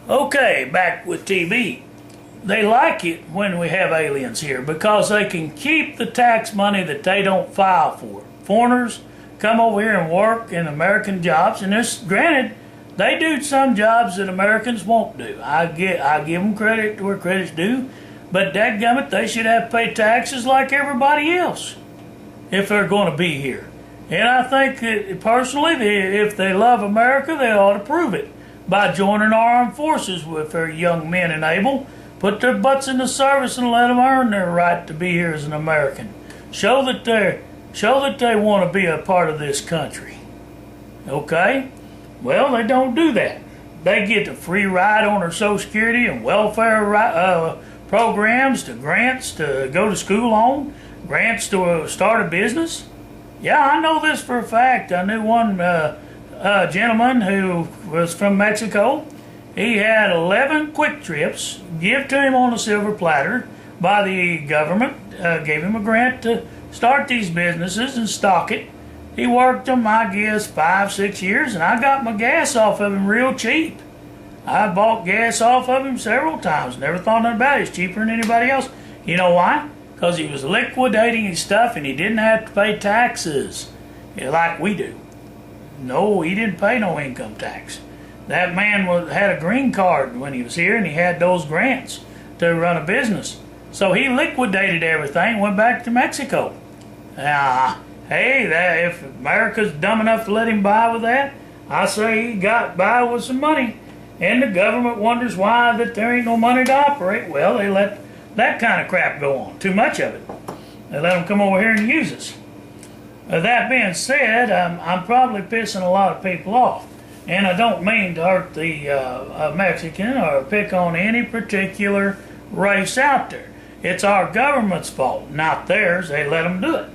Okay, back with TV. They like it when we have aliens here because they can keep the tax money that they don't file for. Foreigners come over here and work in American jobs, and this, granted, they do some jobs that Americans won't do. I give them credit where credit's due, but dadgummit, they should have to pay taxes like everybody else if they're going to be here. And I think that personally, if they love America, they ought to prove it by joining our armed forces with their young men and able. Put their butts in the service and let them earn their right to be here as an American. Show that they want to be a part of this country. Okay? Well, they don't do that. They get a free ride on their Social Security and welfare programs, to grants to go to school on, grants to start a business. Yeah, I know this for a fact. I knew one gentleman who was from Mexico. He had 11 quick trips give to him on a silver platter by the government, gave him a grant to start these businesses and stock it. He worked them, I guess, 5-6 years, and I got my gas off of him real cheap. I bought gas off of him several times, never thought nothing about it. It's cheaper than anybody else. You know why? Because he was liquidating his stuff and he didn't have to pay taxes like we do. No, he didn't pay no income tax. That man had a green card when he was here, and he had those grants to run a business. So he liquidated everything and went back to Mexico. Hey, if America's dumb enough to let him buy with that, I say he got by with some money. And the government wonders why that there ain't no money to operate. Well, they let that kind of crap go on. Too much of it. They let them come over here and use us. That being said, I'm probably pissing a lot of people off. And I don't mean to hurt the Mexican or pick on any particular race out there. It's our government's fault, not theirs. They let them do it.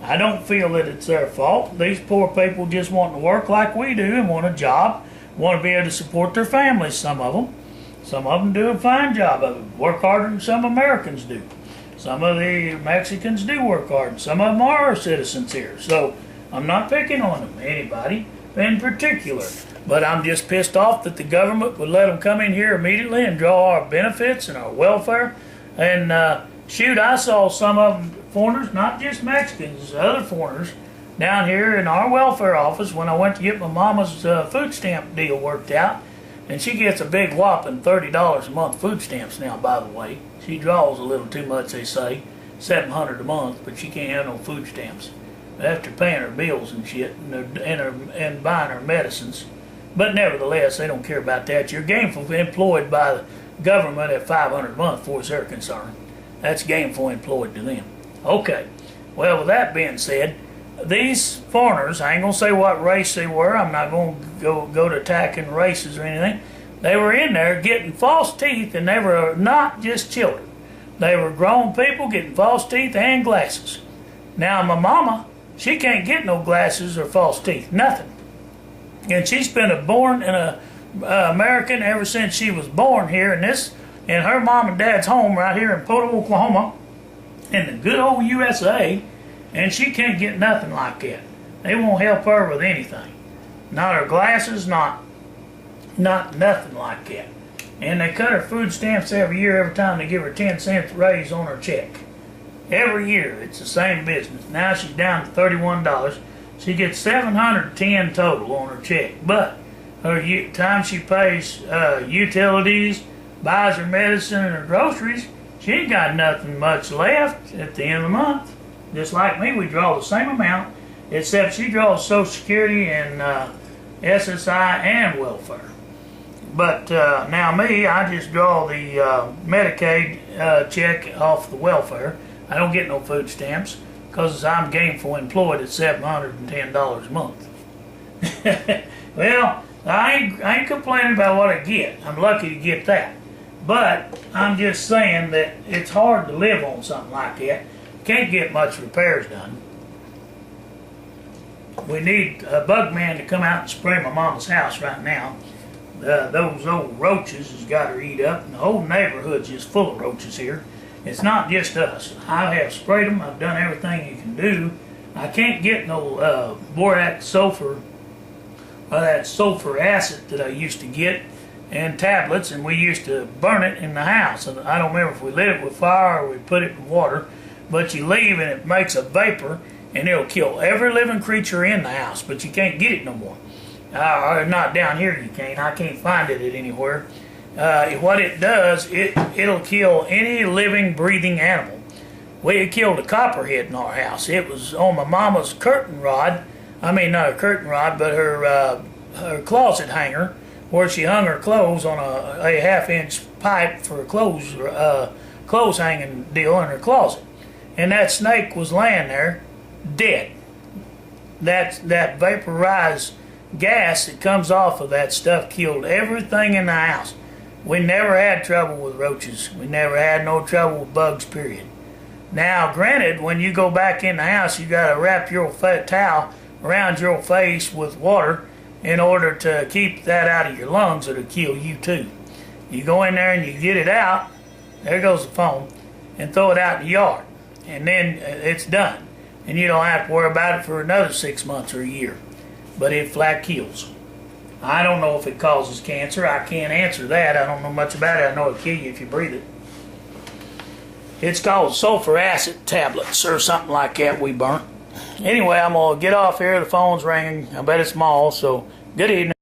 I don't feel that it's their fault. These poor people just want to work like we do and want a job, want to be able to support their families, some of them. Some of them do a fine job of it, work harder than some Americans do. Some of the Mexicans do work hard, and some of them are citizens here. So I'm not picking on them, anybody in particular. But I'm just pissed off that the government would let them come in here immediately and draw our benefits and our welfare. And shoot, I saw some of them, foreigners, not just Mexicans, other foreigners, down here in our welfare office when I went to get my mama's food stamp deal worked out. And she gets a big whopping $30 a month food stamps now, by the way. She draws a little too much, they say, $700 a month, but she can't have no food stamps after paying her bills and shit and buying her medicines. But nevertheless, they don't care about that. You're gainfully employed by the government at $500 a month, as far as they're concerned. That's gainfully employed to them. Okay, well, with that being said, these foreigners, I ain't going to say what race they were. I'm not going to go to attacking races or anything. They were in there getting false teeth, and they were not just children. They were grown people getting false teeth and glasses. Now, my mama, she can't get no glasses or false teeth, nothing. And she's been born in American ever since she was born here in her mom and dad's home right here in Poto, Oklahoma, in the good old USA. And she can't get nothing like that. They won't help her with anything. Not her glasses, not nothing like that. And they cut her food stamps every year, every time they give her 10 cents raise on her check. Every year, it's the same business. Now she's down to $31. She gets $710 total on her check. But her time she pays utilities, buys her medicine and her groceries, she ain't got nothing much left at the end of the month. Just like me, we draw the same amount, except she draws Social Security and SSI and welfare. But now me, I just draw the Medicaid check off the welfare. I don't get no food stamps because I'm gainful employed at $710 a month. Well, I ain't complaining about what I get. I'm lucky to get that. But I'm just saying that it's hard to live on something like that. Can't get much repairs done. We need a bug man to come out and spray my mama's house right now. Those old roaches has got her eat up, and the whole neighborhood's just full of roaches here. It's not just us. I have sprayed them. I've done everything you can do. I can't get no borax sulfur, that sulfur acid that I used to get and tablets, and we used to burn it in the house. And I don't remember if we lit it with fire or we put it in water, but you leave and it makes a vapor, and it'll kill every living creature in the house, but you can't get it no more. Not down here you can't. I can't find it anywhere. What it does, it'll kill any living, breathing animal. We killed a copperhead in our house. It was on my mama's curtain rod. I mean, not a curtain rod, but her closet hanger, where she hung her clothes on a half-inch pipe for a clothes hanging deal in her closet. And that snake was laying there, dead. That vaporized gas that comes off of that stuff killed everything in the house. We never had trouble with roaches. We never had no trouble with bugs, period. Now, granted, when you go back in the house, you got to wrap your towel around your face with water in order to keep that out of your lungs, or it'll kill you too. You go in there and you get it out, there goes the phone, and throw it out in the yard. And then it's done. And you don't have to worry about it for another 6 months or a year. But it flat kills. I don't know if it causes cancer. I can't answer that. I don't know much about it. I know it'll kill you if you breathe it. It's called sulfur acid tablets or something like that we burnt. Anyway, I'm going to get off here. The phone's ringing. I bet it's Maul, so good evening.